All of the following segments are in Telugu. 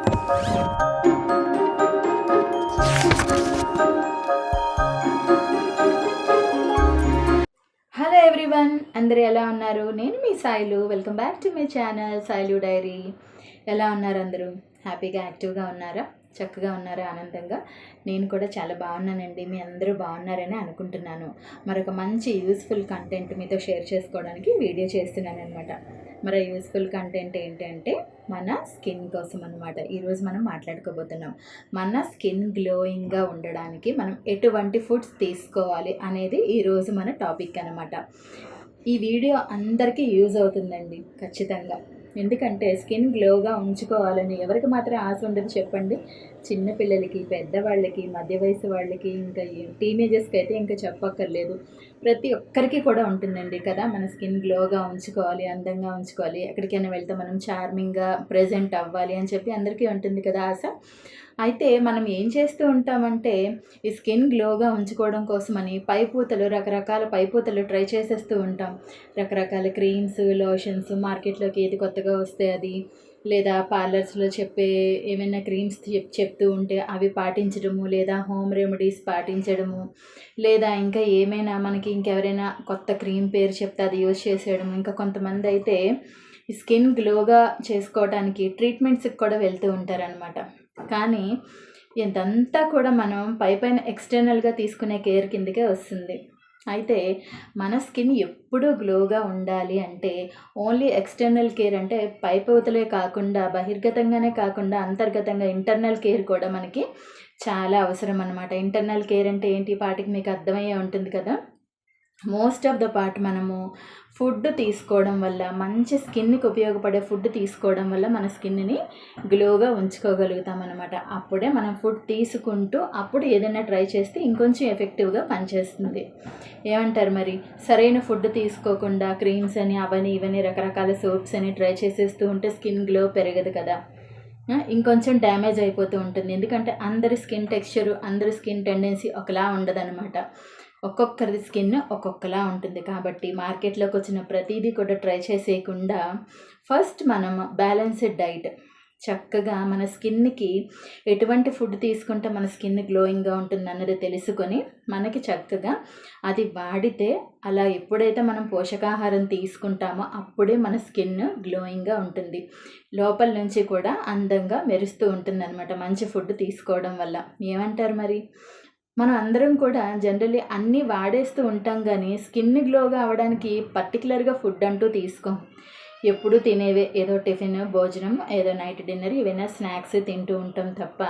హలో ఎవ్రీవన్, అందరూ ఎలా ఉన్నారు? నేను మీ Sailu. Welcome back to my channel Sailu diary. ఎలా ఉన్నారు అందరూ? హ్యాపీగా యాక్టివ్గా ఉన్నారా? చక్కగా ఉన్నారా? ఆనందంగా? నేను కూడా చాలా బాగున్నానండి. మీ అందరూ బాగున్నారని అనుకుంటున్నాను. మరొక మంచి యూస్ఫుల్ కంటెంట్ మీతో షేర్ చేసుకోవడానికి వీడియో చేస్తున్నాను అనమాట. మరి యూస్ఫుల్ కంటెంట్ ఏంటంటే మన స్కిన్ కోసం అనమాట. ఈరోజు మనం మాట్లాడుకోబోతున్నాం. మన స్కిన్ గ్లోయింగ్గా ఉండడానికి మనం ఎటువంటి ఫుడ్స్ తీసుకోవాలి అనేది ఈరోజు మన టాపిక్ అనమాట. ఈ వీడియో అందరికీ యూజ్ అవుతుందండి ఖచ్చితంగా. ఎందుకంటే స్కిన్ గ్లోగా ఉంచుకోవాలని ఎవరికి మాత్రం ఆశ ఉండదు చెప్పండి? చిన్నపిల్లలకి, పెద్దవాళ్ళకి, మధ్య వయసు వాళ్ళకి, ఇంకా టీనేజర్స్కి అయితే ఇంకా చెప్పక్కర్లేదు. ప్రతి ఒక్కరికి కూడా ఉంటుందండి కదా, మన స్కిన్ గ్లోగా ఉంచుకోవాలి, అందంగా ఉంచుకోవాలి, ఎక్కడికైనా వెళ్తే మనం చార్మింగ్గా ప్రజెంట్ అవ్వాలి అని చెప్పి అందరికీ ఉంటుంది కదా ఆశ. అయితే మనం ఏం చేస్తూ ఉంటామంటే ఈ స్కిన్ గ్లోగా ఉంచుకోవడం కోసమని రకరకాల పైపూతలు ట్రై చేసేస్తూ ఉంటాం. రకరకాల క్రీమ్స్, లోషన్స్, మార్కెట్లోకి ఏది కొత్తగా వస్తే అది, లేదా పార్లర్స్లో చెప్పే ఏమైనా క్రీమ్స్ చెప్తూ ఉంటే అవి పాటించడము, లేదా హోమ్ రెమెడీస్ పాటించడము, లేదా ఇంకా ఏమైనా మనకి ఇంకెవరైనా కొత్త క్రీమ్ పేరు చెప్తే అది యూజ్ చేసేయడము. ఇంకా కొంతమంది అయితే స్కిన్ గ్లోగా చేసుకోవడానికి ట్రీట్మెంట్స్కి కూడా వెళ్తూ ఉంటారనమాట. కానీ ఇదంతా కూడా మనం పైన ఎక్స్టర్నల్గా తీసుకునే కేర్ కిందకే వస్తుంది. అయితే మన స్కిన్ ఎప్పుడూ గ్లోగా ఉండాలి అంటే ఓన్లీ ఎక్స్టర్నల్ కేర్ అంటే పైపవతలే కాకుండా, బహిర్గతంగానే కాకుండా అంతర్గతంగా ఇంటర్నల్ కేర్ కూడా మనకి చాలా అవసరం అనమాట. ఇంటర్నల్ కేర్ అంటే ఏంటి? పాటికి మీకు అర్థమయ్యే ఉంటుంది కదా. మోస్ట్ ఆఫ్ ద పార్ట్ మనము ఫుడ్ తీసుకోవడం వల్ల, మంచి స్కిన్కి ఉపయోగపడే ఫుడ్ తీసుకోవడం వల్ల మన స్కిన్ని గ్లోగా ఉంచుకోగలుగుతాం అనమాట. అప్పుడే మనం ఫుడ్ తీసుకుంటూ అప్పుడు ఏదైనా ట్రై చేస్తే ఇంకొంచెం ఎఫెక్టివ్గా పనిచేస్తుంది. ఏమంటారు మరి? సరైన ఫుడ్ తీసుకోకుండా క్రీమ్స్ అని అవని ఇవని రకరకాల సోప్స్ అని ట్రై చేసేస్తూ ఉంటే స్కిన్ గ్లో పెరగదు కదా, ఇంకొంచెం డ్యామేజ్ అయిపోతూ ఉంటుంది. ఎందుకంటే అందరి స్కిన్ టెక్స్చరు, అందరి స్కిన్ టెండెన్సీ ఒకలా ఉండదన్నమాట. ఒక్కొక్కరి స్కిన్ ఒక్కొక్కలా ఉంటుంది. కాబట్టి మార్కెట్లోకి వచ్చిన ప్రతిదీ కూడా ట్రై చేసేయకుండా ఫస్ట్ మనం బ్యాలెన్స్డ్ డైట్, చక్కగా మన స్కిన్కి ఎటువంటి ఫుడ్ తీసుకుంటే మన స్కిన్ గ్లోయింగ్గా ఉంటుంది అన్నది తెలుసుకొని మనకి చక్కగా అది వాడితే, అలా ఎప్పుడైతే మనం పోషకాహారం తీసుకుంటామో అప్పుడే మన స్కిన్ గ్లోయింగ్గా ఉంటుంది. లోపల నుంచి కూడా అందంగా మెరుస్తూ ఉంటుంది అనమాట మంచి ఫుడ్ తీసుకోవడం వల్ల. ఏమంటారు మరి? మనం అందరం కూడా జనరల్లీ అన్నీ వాడేస్తూ ఉంటాం, కానీ స్కిన్ గ్లోగా అవ్వడానికి పర్టికులర్గా ఫుడ్ అంటూ తీసుకోం. ఎప్పుడు తినేవే, ఏదో టిఫిన్, భోజనం, ఏదో నైట్ డిన్నర్, ఏవైనా స్నాక్స్ తింటూ ఉంటాం తప్ప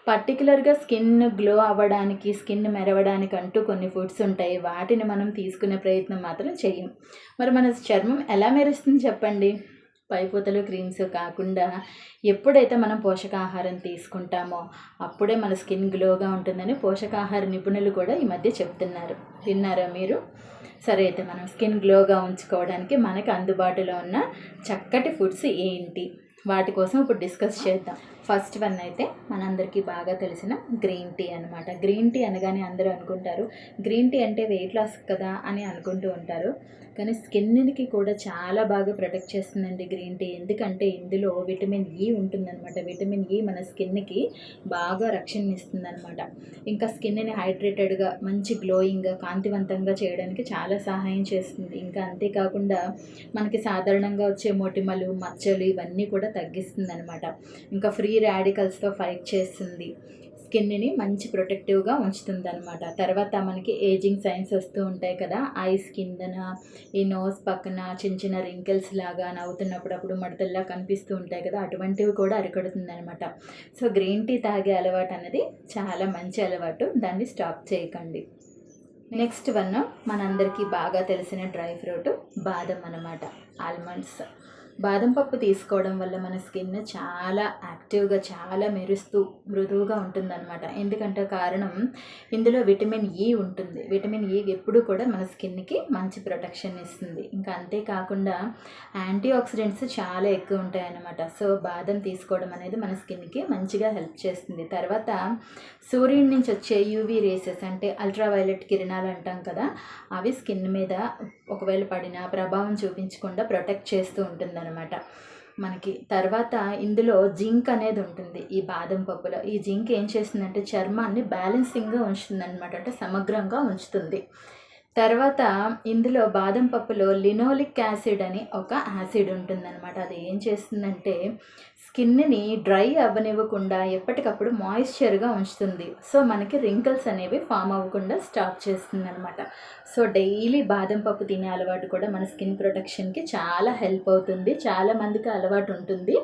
పర్టికులర్గా స్కిన్ గ్లో అవ్వడానికి, స్కిన్ మెరవడానికి అంటూ కొన్ని ఫుడ్స్ ఉంటాయి. వాటిని మనం తీసుకునే ప్రయత్నం మాత్రం చెయ్యం. మరి మన చర్మం ఎలా మెరుస్తుంది చెప్పండి? పైపూతలు, క్రీమ్స్ కాకుండా ఎప్పుడైతే మనం పోషకాహారం తీసుకుంటామో అప్పుడే మన స్కిన్ గ్లోగా ఉంటుందని పోషకాహార నిపుణులు కూడా ఈ మధ్య చెప్తున్నారు. విన్నారా మీరు? సరే, అయితే మనం స్కిన్ గ్లోగా ఉంచుకోవడానికి మనకు అందుబాటులో ఉన్న చక్కటి ఫుడ్స్ ఏంటి, వాటి కోసం ఇప్పుడు డిస్కస్ చేద్దాం. ఫస్ట్ వన్ అయితే మనందరికీ బాగా తెలిసిన గ్రీన్ టీ అనమాట. గ్రీన్ టీ అనగానే అందరూ అనుకుంటారు గ్రీన్ టీ అంటే వెయిట్ లాస్ కదా అని అనుకుంటూ ఉంటారు. కానీ స్కిన్కి కూడా చాలా బాగా ప్రొటెక్ట్ చేస్తుందండి గ్రీన్ టీ. ఎందుకంటే ఇందులో విటమిన్ ఈ ఉంటుందన్నమాట. విటమిన్ ఈ మన స్కిన్కి బాగా రక్షణ ఇస్తుందన్నమాట. ఇంకా స్కిన్ని హైడ్రేటెడ్గా, మంచి గ్లోయింగ్గా, కాంతివంతంగా చేయడానికి చాలా సహాయం చేస్తుంది. ఇంకా అంతేకాకుండా మనకి సాధారణంగా వచ్చే మొటిమలు, మచ్చలు ఇవన్నీ కూడా తగ్గిస్తుంది అనమాట. ఇంకా ఫ్రీ రాడికల్స్తో ఫైట్ చేస్తుంది. స్కిన్ని మంచి ప్రొటెక్టివ్గా ఉంచుతుంది అనమాట. తర్వాత మనకి ఏజింగ్ సైన్స్ వస్తూ ఉంటాయి కదా, ఐస్ కిందన, ఈ నోస్ పక్కన చిన్న చిన్న రింకిల్స్ లాగా నవ్వుతున్నప్పుడు అప్పుడు మడతల్లా కనిపిస్తూ ఉంటాయి కదా, అటువంటివి కూడా అరికడుతుంది అనమాట. సో గ్రీన్ టీ తాగే అలవాటు అనేది చాలా మంచి అలవాటు, దాన్ని స్టాప్ చేయకండి. నెక్స్ట్ వన్ మనందరికీ బాగా తెలిసిన డ్రై ఫ్రూట్ బాదం అనమాట. ఆల్మండ్స్, బాదం పప్పు తీసుకోవడం వల్ల మన స్కిన్ చాలా యాక్టివ్గా, చాలా మెరుస్తూ మృదువుగా ఉంటుందన్నమాట. ఎందుకంటే కారణం ఇందులో విటమిన్ ఈ ఉంటుంది. విటమిన్ ఈ ఎప్పుడు కూడా మన స్కిన్కి మంచి ప్రొటెక్షన్ ఇస్తుంది. ఇంకా అంతేకాకుండా యాంటీ ఆక్సిడెంట్స్ చాలా ఎక్కువ ఉంటాయి అన్నమాట. సో బాదం తీసుకోవడం అనేది మన స్కిన్కి మంచిగా హెల్ప్ చేస్తుంది. తర్వాత సూర్యుడి నుంచి వచ్చే యూవీ రేసెస్ అంటే అల్ట్రావైలెట్ కిరణాలు అంటాం కదా, అవి స్కిన్ మీద ఒకవేళ పడినా ప్రభావం చూపించకుండా ప్రొటెక్ట్ చేస్తూ ఉంటుందన్నమాట. మనకి. తర్వాత ఇందులో జింక్ అనేది ఉంటుంది ఈ బాదం పప్పులో. ఈ జింక్ ఏం చేస్తుందంటే చర్మాన్ని బ్యాలెన్సింగ్గా ఉంచుతుంది అనమాట, అంటే సమగ్రంగా ఉంచుతుంది. తర్వాత ఇందులో బాదం పప్పులో లినోలిక్ యాసిడ్ అని ఒక యాసిడ్ ఉంటుందన్నమాట. అది ఏం చేస్తుందంటే స్కిన్ని డ్రై అవ్వనివ్వకుండా ఎప్పటికప్పుడు మాయిశ్చర్గా ఉంచుతుంది. సో మనకి రింకిల్స్ అనేవి ఫామ్ అవ్వకుండా స్టాప్ చేస్తుంది అనమాట. సో డైలీ బాదం పప్పు తినే అలవాటు కూడా మన స్కిన్ ప్రొటెక్షన్కి చాలా హెల్ప్ అవుతుంది. చాలామందికి అలవాటు ఉంటుంది.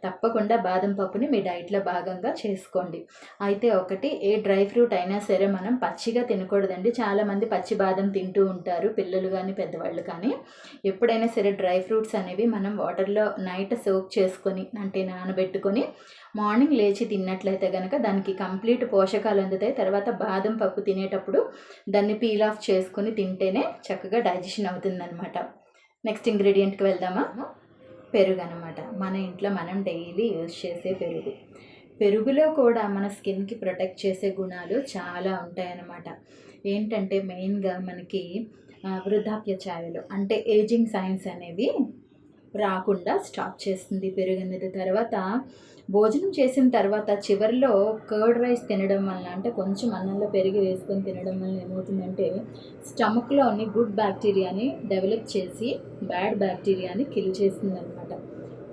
తప్పకుండా బాదం పప్పుని మీ డైట్లో భాగంగా చేసుకోండి. అయితే ఒకటి, ఏ డ్రై ఫ్రూట్ అయినా సరే మనం పచ్చిగా తినకూడదండి. చాలామంది పచ్చి బాదం తింటూ ఉంటారు, పిల్లలు కానీ పెద్దవాళ్ళు కానీ. ఎప్పుడైనా సరే డ్రై ఫ్రూట్స్ అనేవి మనం వాటర్లో నైట్ సోక్ చేసుకొని, అంటే నానబెట్టుకొని మార్నింగ్ లేచి తిన్నట్లయితే కనుక దానికి కంప్లీట్ పోషకాలు అందుతాయి. తర్వాత బాదం పప్పు తినేటప్పుడు దాన్ని పీల్ ఆఫ్ చేసుకొని తింటేనే చక్కగా డైజెషన్ అవుతుందన్నమాట. నెక్స్ట్ ఇంగ్రీడియంట్కి వెళ్దామా? పెరుగు అనమాట. మన ఇంట్లో మనం డైలీ యూజ్ చేసే పెరుగు. పెరుగులో కూడా మన స్కిన్కి ప్రొటెక్ట్ చేసే గుణాలు చాలా ఉంటాయన్నమాట. ఏంటంటే మెయిన్గా మనకి వృద్ధాప్య ఛాయలు, అంటే ఏజింగ్ సైన్స్ అనేవి రాకుండా స్టాప్ చేస్తుంది పెరుగు అనేది. తర్వాత భోజనం చేసిన తర్వాత చివరిలో కర్డ్ రైస్ తినడం వల్ల, అంటే కొంచెం అన్నంలో పెరుగు వేసుకొని తినడం వల్ల ఏమవుతుందంటే స్టమక్లోని గుడ్ బ్యాక్టీరియాని డెవలప్ చేసి బ్యాడ్ బ్యాక్టీరియాని కిల్ చేస్తుంది అనమాట.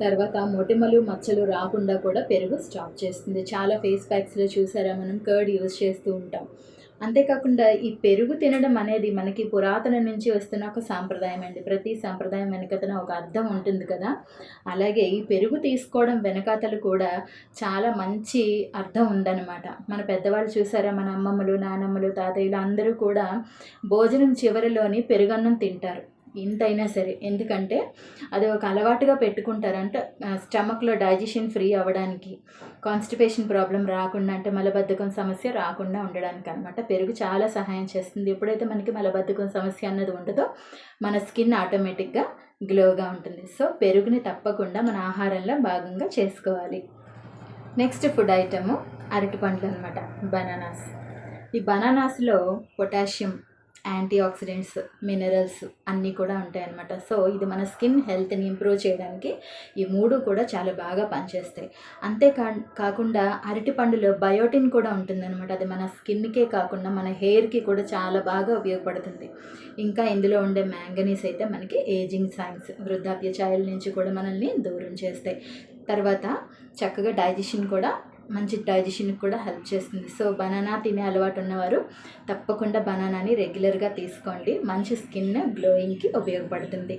తర్వాత మొటిమలు మచ్చలు రాకుండా కూడా పెరుగు స్టాప్ చేస్తుంది. చాలా ఫేస్ ప్యాక్స్లో చూసారా మనం కర్డ్ యూజ్ చేస్తూ ఉంటాం. అంతేకాకుండా ఈ పెరుగు తినడం అనేది మనకి పురాతన నుంచి వస్తున్న ఒక సాంప్రదాయం అండి. ప్రతి సాంప్రదాయం వెనకతన ఒక అర్థం ఉంటుంది కదా. అలాగే ఈ పెరుగు తీసుకోవడం వెనకాతలు కూడా చాలా మంచి అర్థం ఉందన్నమాట. మన పెద్దవాళ్ళు చూసారా, మన అమ్మమ్మలు, నానమ్మలు, తాతయ్యలు అందరూ కూడా భోజనం చివరిలోని పెరుగన్నం తింటారు ఇంతైనా సరే. ఎందుకంటే అది ఒక అలవాటుగా పెట్టుకుంటారు, అంటే స్టమక్లో డైజెషన్ ఫ్రీ అవ్వడానికి, కాన్స్టిపేషన్ ప్రాబ్లం రాకుండా, అంటే మలబద్ధకం సమస్య రాకుండా ఉండడానికి అనమాట. పెరుగు చాలా సహాయం చేస్తుంది. ఎప్పుడైతే మనకి మలబద్ధకం సమస్య అన్నది ఉండదో మన స్కిన్ ఆటోమేటిక్గా గ్లోగా ఉంటుంది. సో పెరుగుని తప్పకుండా మన ఆహారంలో భాగంగా చేసుకోవాలి. నెక్స్ట్ ఫుడ్ ఐటము అరటిపండ్లు అనమాట, బనానాస్. ఈ బనానాస్లో పొటాషియం, యాంటీ ఆక్సిడెంట్స్, మినరల్స్ అన్నీ కూడా ఉంటాయన్నమాట. సో ఇది మన స్కిన్ హెల్త్ని ఇంప్రూవ్ చేయడానికి ఈ మూడు కూడా చాలా బాగా పనిచేస్తాయి. కాకుండా అరటిపండులో బయోటిన్ కూడా ఉంటుందన్నమాట. అది మన స్కిన్కే కాకుండా మన హెయిర్కి కూడా చాలా బాగా ఉపయోగపడుతుంది. ఇంకా ఇందులో ఉండే మ్యాంగనీస్ అయితే మనకి ఏజింగ్ సైన్స్, వృద్ధాప్య ఛాయల నుంచి కూడా మనల్ని దూరం చేస్తాయి. తర్వాత చక్కగా డైజెషన్ కూడా, మంచి డైజెషన్కి కూడా హెల్ప్ చేస్తుంది. సో బనానా తినే అలవాటు ఉన్నవారు తప్పకుండా బనానాని రెగ్యులర్గా తీసుకోండి. మంచి స్కిన్ గ్లోయింగ్కి ఉపయోగపడుతుంది.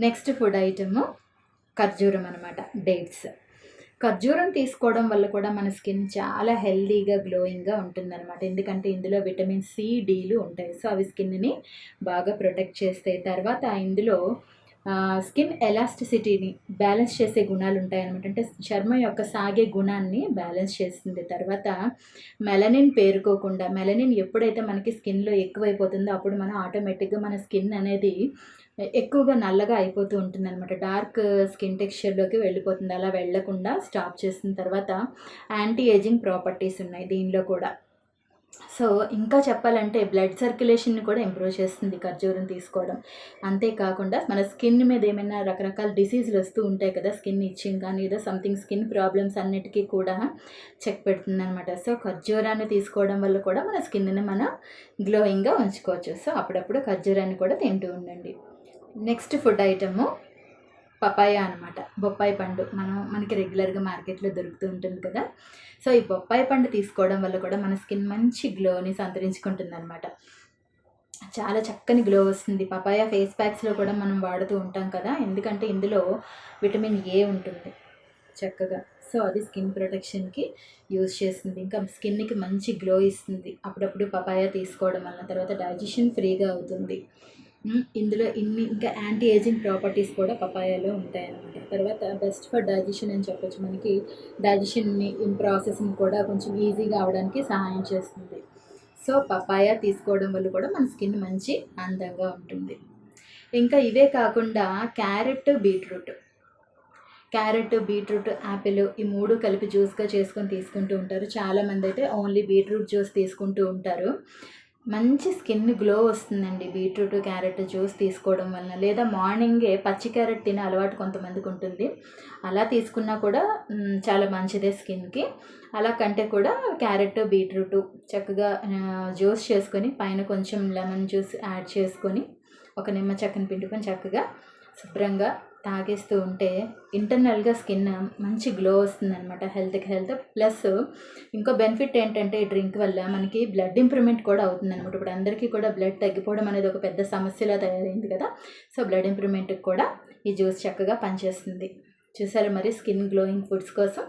నెక్స్ట్ ఫుడ్ ఐటము ఖర్జూరం అనమాట, డేట్స్. ఖర్జూరం తీసుకోవడం వల్ల కూడా మన స్కిన్ చాలా హెల్దీగా గ్లోయింగ్గా ఉంటుందన్నమాట. ఎందుకంటే ఇందులో విటమిన్ సి, డీలు ఉంటాయి. సో అవి స్కిన్ని బాగా ప్రొటెక్ట్ చేస్తాయి. తర్వాత ఇందులో స్కిన్ ఎలాస్టిసిటీని బ్యాలెన్స్ చేసే గుణాలు ఉంటాయన్నమాట. అంటే చర్మం యొక్క సాగే గుణాన్ని బ్యాలెన్స్ చేస్తుంది. తర్వాత మెలనిన్ పేరుకోకుండా, మెలనిన్ ఎప్పుడైతే మనకి స్కిన్లో ఎక్కువైపోతుందో అప్పుడు మనం ఆటోమేటిక్గా మన స్కిన్ అనేది ఎక్కువగా నల్లగా అయిపోతూ ఉంటుంది అనమాట. డార్క్ స్కిన్ టెక్స్చర్లోకి వెళ్ళిపోతుంది. అలా వెళ్ళకుండా స్టాప్ చేసిన తర్వాత యాంటీ ఏజింగ్ ప్రాపర్టీస్ ఉన్నాయి దీనిలో కూడా. సో ఇంకా చెప్పాలంటే బ్లడ్ సర్క్యులేషన్ని కూడా ఇంప్రూవ్ చేస్తుంది ఖర్జూరం తీసుకోవడం. అంతేకాకుండా మన స్కిన్ మీద ఏమైనా రకరకాల డిసీజులు వస్తూ ఉంటాయి కదా, స్కిన్ ఇచ్చింగ్ కానీ ఏదో సంథింగ్ స్కిన్ ప్రాబ్లమ్స్ అన్నిటికీ కూడా చెక్ పెడుతుంది అనమాట. సో ఖర్జూరాన్ని తీసుకోవడం వల్ల కూడా మన స్కిన్ని మనం గ్లోయింగ్గా ఉంచుకోవచ్చు. సో అప్పుడప్పుడు ఖర్జూరాన్ని కూడా తింటూ ఉండండి. నెక్స్ట్ ఫుడ్ ఐటము పపాయ అనమాట, బొప్పాయి పండు. మనకి రెగ్యులర్గా మార్కెట్లో దొరుకుతూ ఉంటుంది కదా. సో ఈ బొప్పాయి పండు తీసుకోవడం వల్ల కూడా మన స్కిన్ మంచి గ్లోని సంతరించుకుంటుంది అనమాట. చాలా చక్కని గ్లో వస్తుంది. పపాయ ఫేస్ ప్యాక్స్లో కూడా మనం వాడుతూ ఉంటాం కదా, ఎందుకంటే ఇందులో విటమిన్ ఏ ఉంటుంది చక్కగా. సో అది స్కిన్ ప్రొటెక్షన్కి యూజ్ చేస్తుంది. ఇంకా స్కిన్కి మంచి గ్లో ఇస్తుంది అప్పుడప్పుడు పపాయ తీసుకోవడం వల్ల. తర్వాత డైజెషన్ ఫ్రీగా అవుతుంది. ఇందులో ఇంకా యాంటీ ఏజింగ్ ప్రాపర్టీస్ కూడా పపాయాలో ఉంటాయన్నమాట. తర్వాత బెస్ట్ ఫర్ డైజెషన్ అని చెప్పొచ్చు. మనకి డైజెషన్ని ప్రాసెస్ని కూడా కొంచెం ఈజీగా అవడానికి సహాయం చేస్తుంది. సో పపాయ తీసుకోవడం వల్ల కూడా మన స్కిన్ మంచి అందంగా ఉంటుంది. ఇంకా ఇవే కాకుండా క్యారెట్, బీట్రూట్, యాపిల్ ఈ మూడు కలిపి జ్యూస్గా చేసుకొని తీసుకుంటూ ఉంటారు. చాలామంది అయితే ఓన్లీ బీట్రూట్ జ్యూస్ తీసుకుంటూ ఉంటారు. మంచి స్కిన్ గ్లో వస్తుందండి బీట్రూట్ క్యారెట్ జ్యూస్ తీసుకోవడం వలన. లేదా మార్నింగే పచ్చి క్యారెట్ తినే అలవాటు కొంతమందికి ఉంటుంది, అలా తీసుకున్నా కూడా చాలా మంచిదే స్కిన్కి. అలా కంటే కూడా క్యారెట్ బీట్రూట్ చక్కగా జ్యూస్ చేసుకొని పైన కొంచెం లెమన్ జ్యూస్ యాడ్ చేసుకొని ఒక నిమ్మ చెక్కని పిండుకొని చక్కగా శుభ్రంగా తాగేస్తూ ఉంటే ఇంటర్నల్గా స్కిన్ మంచి గ్లో వస్తుందన్నమాట. హెల్త్కి హెల్త్ ప్లస్ ఇంకో బెనిఫిట్ ఏంటంటే ఈ డ్రింక్ వల్ల మనకి బ్లడ్ ఇంప్రూవ్మెంట్ కూడా అవుతుందన్నమాట. ఇప్పుడు అందరికీ కూడా బ్లడ్ తగ్గిపోవడం అనేది ఒక పెద్ద సమస్యలా తయారైంది కదా. సో బ్లడ్ ఇంప్రూవ్మెంట్కి కూడా ఈ జ్యూస్ చక్కగా పనిచేస్తుంది. చూసారా మరి స్కిన్ గ్లోయింగ్ ఫుడ్స్ కోసం.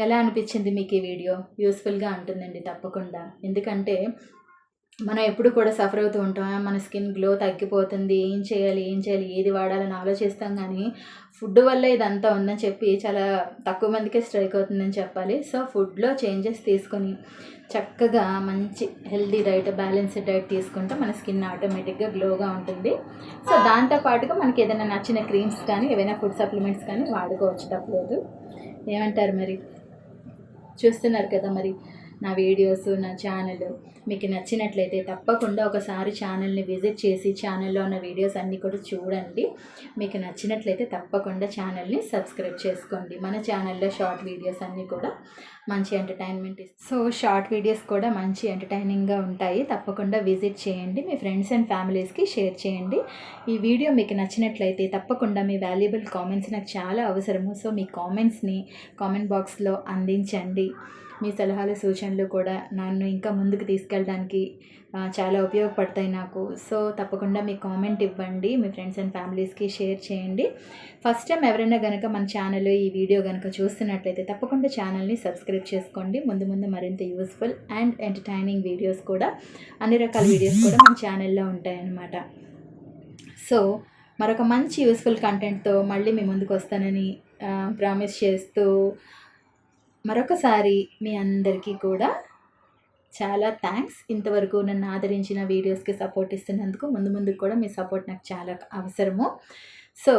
ఎలా అనిపించింది మీకు ఈ వీడియో? యూస్ఫుల్గా ఉంటుందండి తప్పకుండా. ఎందుకంటే మనం ఎప్పుడు కూడా సఫర్ అవుతూ ఉంటాం, మన స్కిన్ గ్లో తగ్గిపోతుంది, ఏం చేయాలి ఏది వాడాలని ఆలోచిస్తాం, కానీ ఫుడ్ వల్ల ఇదంతా ఉందని చెప్పి చాలా తక్కువ మందికే స్ట్రైక్ అవుతుందని చెప్పాలి. సో ఫుడ్లో చేంజెస్ తీసుకొని చక్కగా మంచి హెల్దీ డైట్, బ్యాలెన్స్డ్ డైట్ తీసుకుంటే మన స్కిన్ ఆటోమేటిక్గా గ్లోగా ఉంటుంది. సో దాంతోపాటుగా మనకి ఏదైనా నచ్చిన క్రీమ్స్ కానీ ఏవైనా ఫుడ్ సప్లిమెంట్స్ కానీ వాడుకోవచ్చు, తప్పలేదు. ఏమంటారు మరి? చూస్తున్నారు కదా మరి నా వీడియోస్, నా ఛానల్ మీకు నచ్చినట్లయితే తప్పకుండా ఒకసారి ఛానల్ని విజిట్ చేసి ఛానల్లో ఉన్న వీడియోస్ అన్నీ కూడా చూడండి. మీకు నచ్చినట్లయితే తప్పకుండా ఛానల్ని సబ్స్క్రైబ్ చేసుకోండి. మన ఛానల్లో షార్ట్ వీడియోస్ అన్నీ కూడా మంచి ఎంటర్టైన్మెంట్ సో షార్ట్ వీడియోస్ కూడా మంచి ఎంటర్టైనింగ్గా ఉంటాయి. తప్పకుండా విజిట్ చేయండి, మీ ఫ్రెండ్స్ అండ్ ఫ్యామిలీస్కి షేర్ చేయండి. ఈ వీడియో మీకు నచ్చినట్లయితే తప్పకుండా మీ వాల్యుబుల్ కామెంట్స్ నాకు చాలా అవసరము. సో మీ కామెంట్స్ని కామెంట్ బాక్స్లో అందించండి. మీ సలహాలు సూచనలు కూడా నన్ను ఇంకా ముందుకు తీసుకెళ్ళడానికి చాలా ఉపయోగపడతాయి నాకు. సో తప్పకుండా మీ కామెంట్ ఇవ్వండి, మీ ఫ్రెండ్స్ అండ్ ఫ్యామిలీస్కి షేర్ చేయండి. ఫస్ట్ టైం ఎవరైనా కనుక మన ఛానల్ ఈ వీడియో కనుక చూస్తున్నట్లయితే తప్పకుండా ఛానల్ని సబ్స్క్రైబ్ చేసుకోండి. ముందు ముందు మరింత యూస్ఫుల్ అండ్ ఎంటర్టైనింగ్ వీడియోస్ కూడా, అన్ని రకాల వీడియోస్ కూడా మన ఛానల్లో ఉంటాయన్నమాట. సో మరొక మంచి యూస్ఫుల్ కంటెంట్తో మళ్ళీ మీ ముందుకు వస్తానని ప్రామిస్ చేస్తూ మరొకసారి మీ అందరికీ కూడా చాలా థ్యాంక్స్. ఇంతవరకు నన్ను ఆదరించిన వీడియోస్కి సపోర్ట్ ఇస్తున్నందుకు. ముందు కూడా మీ సపోర్ట్ నాకు చాలా అవసరము. సో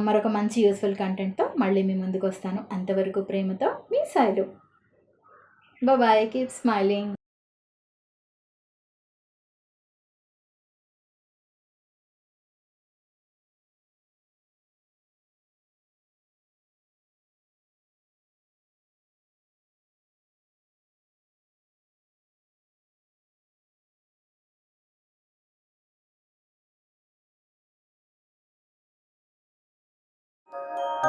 మరొక మంచి యూస్ఫుల్ కంటెంట్తో మళ్ళీ మీ ముందుకు వస్తాను. అంతవరకు ప్రేమతో మీ Sailu. Bye, keep smiling.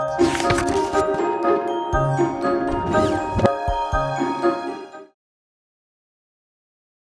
Thank you.